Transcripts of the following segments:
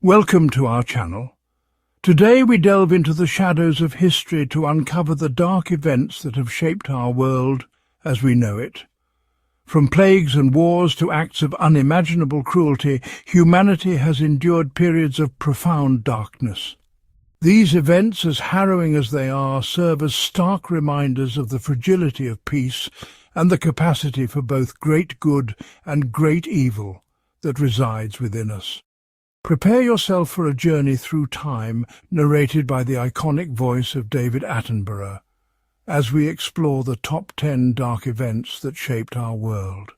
Welcome to our channel. Today we delve into the shadows of history to uncover the dark events that have shaped our world as we know it. From plagues and wars to acts of unimaginable cruelty, humanity has endured periods of profound darkness. These events, as harrowing as they are, serve as stark reminders of the fragility of peace and the capacity for both great good and great evil that resides within us. Prepare yourself for a journey through time, narrated by the iconic voice of David Attenborough, as we explore the top 10 dark events that shaped our world.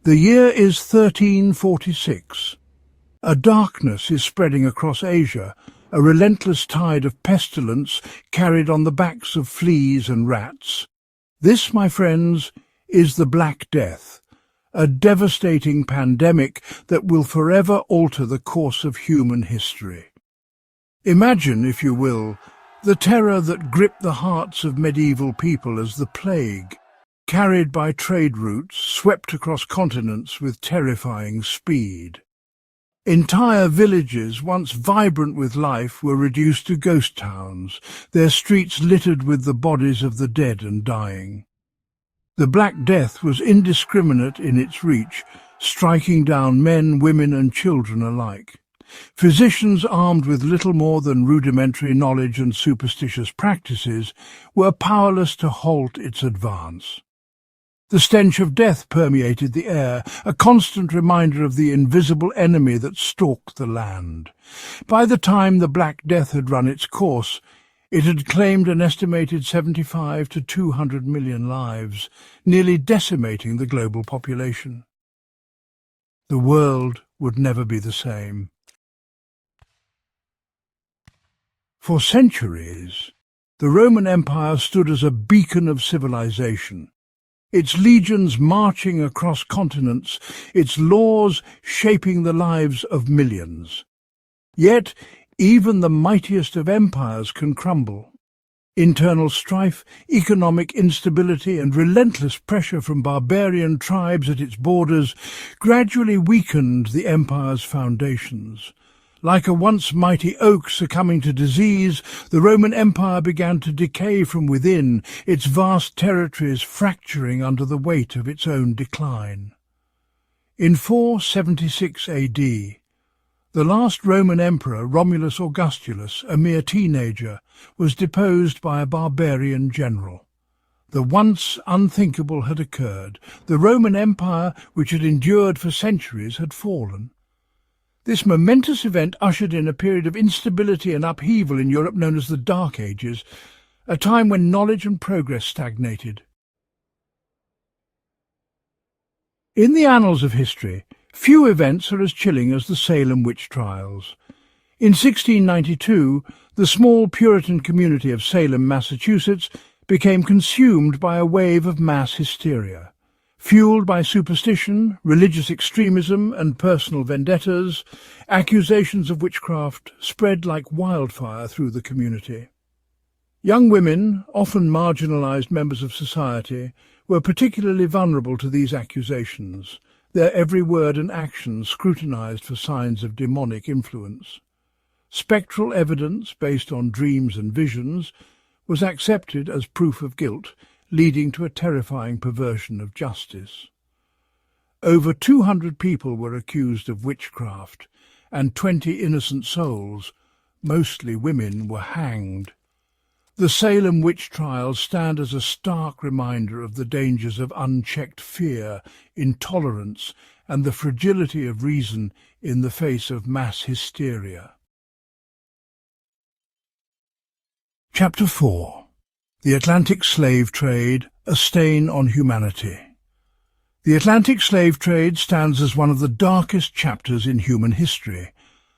The year is 1346. A darkness is spreading across Asia, a relentless tide of pestilence carried on the backs of fleas and rats. This, my friends, is the Black Death, a devastating pandemic that will forever alter the course of human history. Imagine, if you will, the terror that gripped the hearts of medieval people as the plague, carried by trade routes, swept across continents with terrifying speed. Entire villages, once vibrant with life, were reduced to ghost towns, their streets littered with the bodies of the dead and dying. The Black Death was indiscriminate in its reach, striking down men, women and children alike. Physicians armed with little more than rudimentary knowledge and superstitious practices were powerless to halt its advance. The stench of death permeated the air, a constant reminder of the invisible enemy that stalked the land. By the time the Black Death had run its course, it had claimed an estimated 75 to 200 million lives, nearly decimating the global population. The world would never be the same. For centuries, the Roman Empire stood as a beacon of civilization, its legions marching across continents, its laws shaping the lives of millions. Yet, even the mightiest of empires can crumble. Internal strife, economic instability and relentless pressure from barbarian tribes at its borders gradually weakened the empire's foundations. Like a once mighty oak succumbing to disease, the Roman Empire began to decay from within, its vast territories fracturing under the weight of its own decline. In 476 AD, the last Roman emperor, Romulus Augustulus, a mere teenager, was deposed by a barbarian general. The once unthinkable had occurred. The Roman Empire, which had endured for centuries, had fallen. This momentous event ushered in a period of instability and upheaval in Europe known as the Dark Ages, a time when knowledge and progress stagnated. In the annals of history, few events are as chilling as the Salem witch trials. In 1692, the small Puritan community of Salem, Massachusetts, became consumed by a wave of mass hysteria. Fueled by superstition, religious extremism and personal vendettas, accusations of witchcraft spread like wildfire through the community. Young women, often marginalized members of society, were particularly vulnerable to these accusations, their every word and action scrutinized for signs of demonic influence. Spectral evidence, based on dreams and visions, was accepted as proof of guilt, leading to a terrifying perversion of justice. Over 200 people were accused of witchcraft, and 20 innocent souls, mostly women, were hanged. The Salem witch trials stand as a stark reminder of the dangers of unchecked fear, intolerance, and the fragility of reason in the face of mass hysteria. Chapter 4. The Atlantic Slave Trade, a Stain on Humanity. The Atlantic slave trade stands as one of the darkest chapters in human history,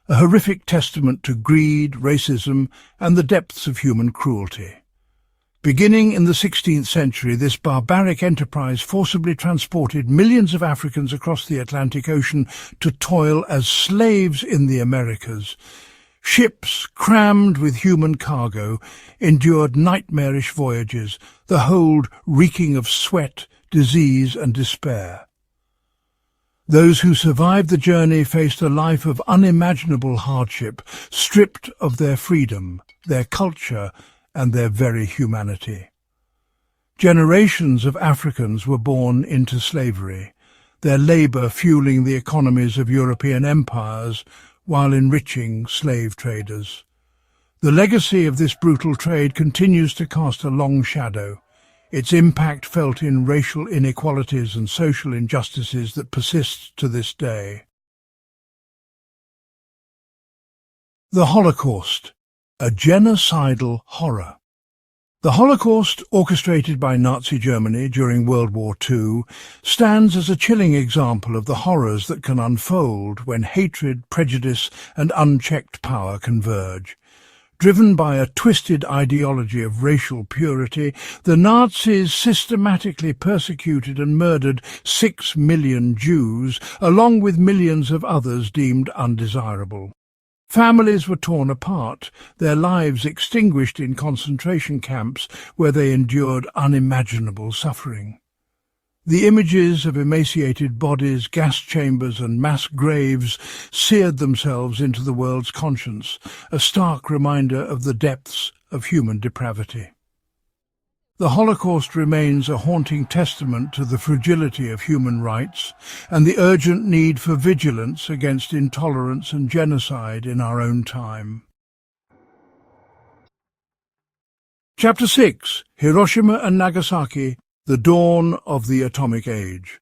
a horrific testament to greed, racism, and the depths of human cruelty. Beginning in the 16th century, this barbaric enterprise forcibly transported millions of Africans across the Atlantic Ocean to toil as slaves in the Americas. Ships, crammed with human cargo, endured nightmarish voyages, the hold reeking of sweat, disease and despair. Those who survived the journey faced a life of unimaginable hardship, stripped of their freedom, their culture, and their very humanity. Generations of Africans were born into slavery, their labour fueling the economies of European empires while enriching slave traders. The legacy of this brutal trade continues to cast a long shadow, its impact felt in racial inequalities and social injustices that persist to this day. The Holocaust, a genocidal horror. The Holocaust, orchestrated by Nazi Germany during World War II, stands as a chilling example of the horrors that can unfold when hatred, prejudice, and unchecked power converge. Driven by a twisted ideology of racial purity, the Nazis systematically persecuted and murdered 6 million Jews, along with millions of others deemed undesirable. Families were torn apart, their lives extinguished in concentration camps where they endured unimaginable suffering. The images of emaciated bodies, gas chambers and mass graves seared themselves into the world's conscience, a stark reminder of the depths of human depravity. The Holocaust remains a haunting testament to the fragility of human rights and the urgent need for vigilance against intolerance and genocide in our own time. Chapter 6. Hiroshima and Nagasaki, the dawn of the atomic age.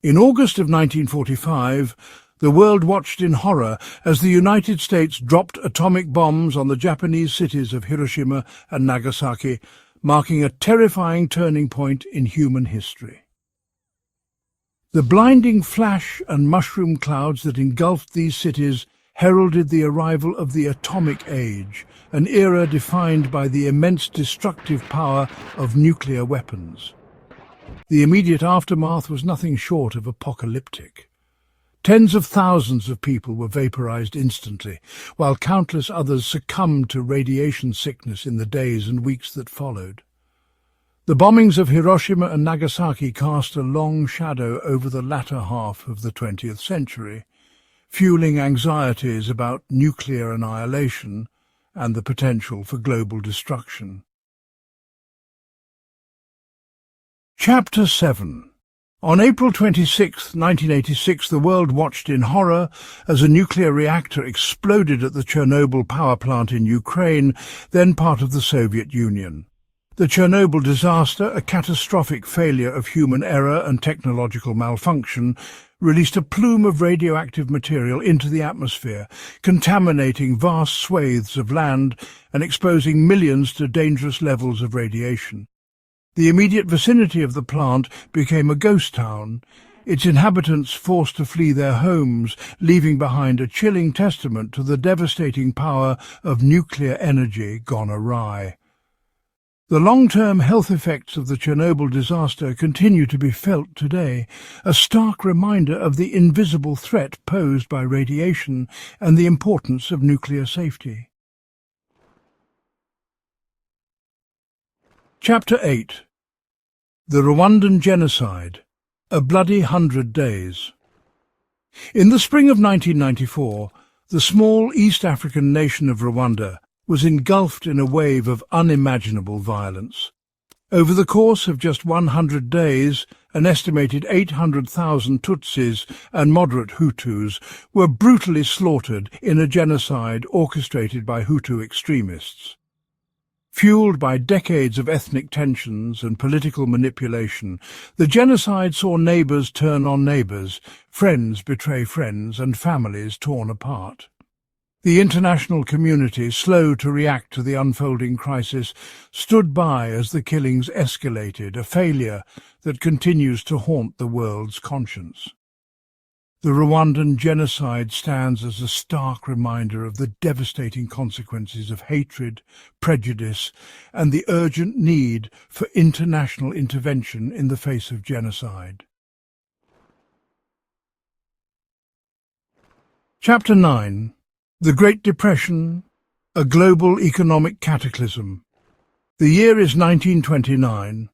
In August of 1945, the world watched in horror as the United States dropped atomic bombs on the Japanese cities of Hiroshima and Nagasaki, marking a terrifying turning point in human history. The blinding flash and mushroom clouds that engulfed these cities heralded the arrival of the atomic age, an era defined by the immense destructive power of nuclear weapons. The immediate aftermath was nothing short of apocalyptic. Tens of thousands of people were vaporized instantly, while countless others succumbed to radiation sickness in the days and weeks that followed. The bombings of Hiroshima and Nagasaki cast a long shadow over the latter half of the 20th century, fueling anxieties about nuclear annihilation and the potential for global destruction. Chapter 7. On April 26, 1986, the world watched in horror as a nuclear reactor exploded at the Chernobyl power plant in Ukraine, then part of the Soviet Union. The Chernobyl disaster, a catastrophic failure of human error and technological malfunction, released a plume of radioactive material into the atmosphere, contaminating vast swathes of land and exposing millions to dangerous levels of radiation. The immediate vicinity of the plant became a ghost town, its inhabitants forced to flee their homes, leaving behind a chilling testament to the devastating power of nuclear energy gone awry. The long-term health effects of the Chernobyl disaster continue to be felt today, a stark reminder of the invisible threat posed by radiation and the importance of nuclear safety. Chapter 8. The Rwandan Genocide, a bloody 100 days. In the spring of 1994, the small East African nation of Rwanda was engulfed in a wave of unimaginable violence. Over the course of just 100 days, an estimated 800,000 Tutsis and moderate Hutus were brutally slaughtered in a genocide orchestrated by Hutu extremists. Fueled by decades of ethnic tensions and political manipulation, the genocide saw neighbours turn on neighbours, friends betray friends, and families torn apart. The international community, slow to react to the unfolding crisis, stood by as the killings escalated, a failure that continues to haunt the world's conscience. The Rwandan genocide stands as a stark reminder of the devastating consequences of hatred, prejudice, and the urgent need for international intervention in the face of genocide. Chapter 9. The Great Depression, a global economic cataclysm. The year is 1929.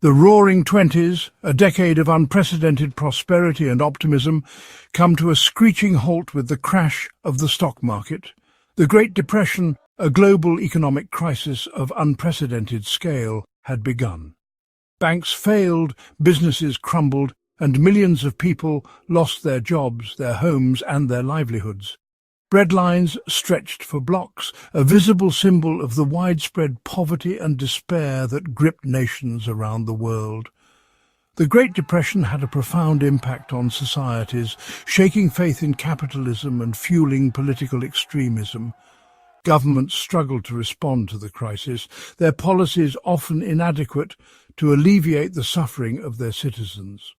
The Roaring Twenties, a decade of unprecedented prosperity and optimism, come to a screeching halt with the crash of the stock market. The Great Depression, a global economic crisis of unprecedented scale, had begun. Banks failed, businesses crumbled, and millions of people lost their jobs, their homes, and their livelihoods. Breadlines stretched for blocks, a visible symbol of the widespread poverty and despair that gripped nations around the world. The Great Depression had a profound impact on societies, shaking faith in capitalism and fueling political extremism. Governments struggled to respond to the crisis, their policies often inadequate to alleviate the suffering of their citizens.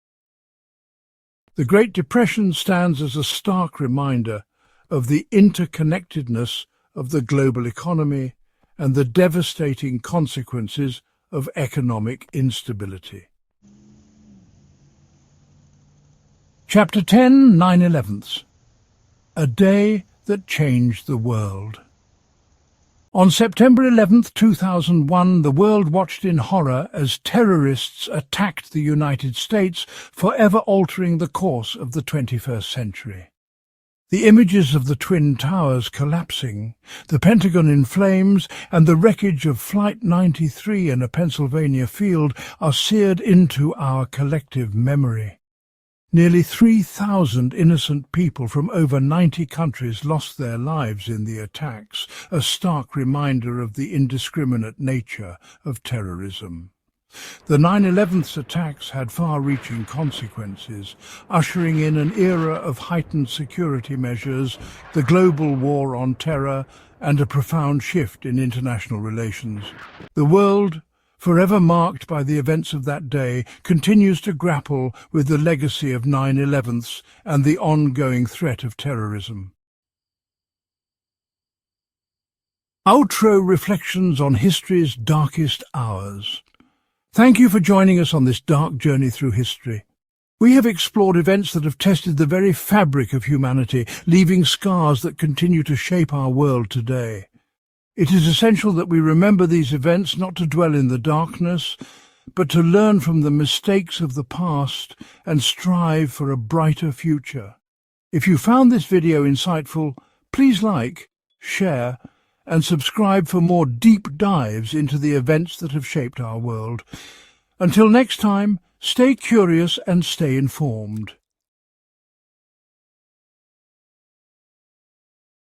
The Great Depression stands as a stark reminder of the interconnectedness of the global economy and the devastating consequences of economic instability. Chapter 10, 9/11. A day that changed the world. On September 11, 2001, the world watched in horror as terrorists attacked the United States, forever altering the course of the 21st century. The images of the Twin Towers collapsing, the Pentagon in flames, and the wreckage of Flight 93 in a Pennsylvania field are seared into our collective memory. Nearly 3,000 innocent people from over 90 countries lost their lives in the attacks, a stark reminder of the indiscriminate nature of terrorism. The 9/11 attacks had far-reaching consequences, ushering in an era of heightened security measures, the global war on terror, and a profound shift in international relations. The world, forever marked by the events of that day, continues to grapple with the legacy of 9/11 and the ongoing threat of terrorism. Outro reflections on history's darkest hours. Thank you for joining us on this dark journey through history. We have explored events that have tested the very fabric of humanity, leaving scars that continue to shape our world today. It is essential that we remember these events not to dwell in the darkness, but to learn from the mistakes of the past and strive for a brighter future. If you found this video insightful, please like, share, and subscribe for more deep dives into the events that have shaped our world. Until next time, stay curious and stay informed.